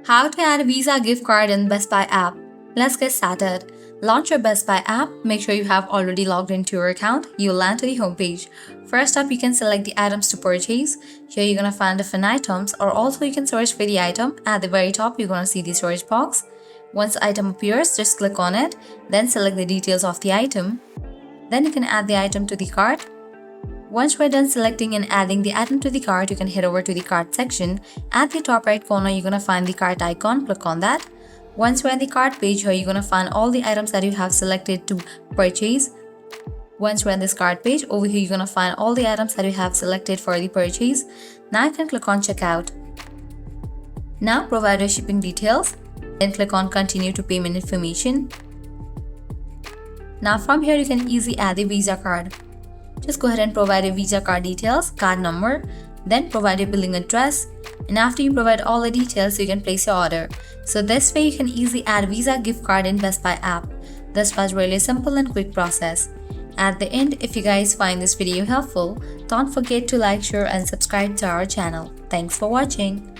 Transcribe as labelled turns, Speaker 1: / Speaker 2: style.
Speaker 1: How to add a Visa gift card in Best Buy app. Let's get started. Launch your Best Buy app. Make sure you have already logged into your account. You'll land to the homepage. First up, you can select the items to purchase. Here you're gonna find different items, or also you can search for the item. At the very top, you're gonna see the search box. Once the item appears, just click on it, then select the details of the item. Then you can add the item to the cart. Once we're done selecting and adding the item to the cart, you can head over to the cart section. At the top right corner, you're gonna find the cart icon. Click on that. Once we're on the cart page, here you're gonna find all the items that you have selected to purchase. Once we're on this cart page, over here you're gonna find all the items that you have selected for the purchase. Now you can click on checkout. Now provide your shipping details. Then click on continue to payment information. Now from here you can easily add the Visa card. Just go ahead and provide your Visa card details, card number, then provide your billing address. And after you provide all the details, you can place your order. So this way you can easily add Visa gift card in Best Buy app. This was really a simple and quick process. At the end, if you guys find this video helpful, don't forget to like, share and subscribe to our channel. Thanks for watching.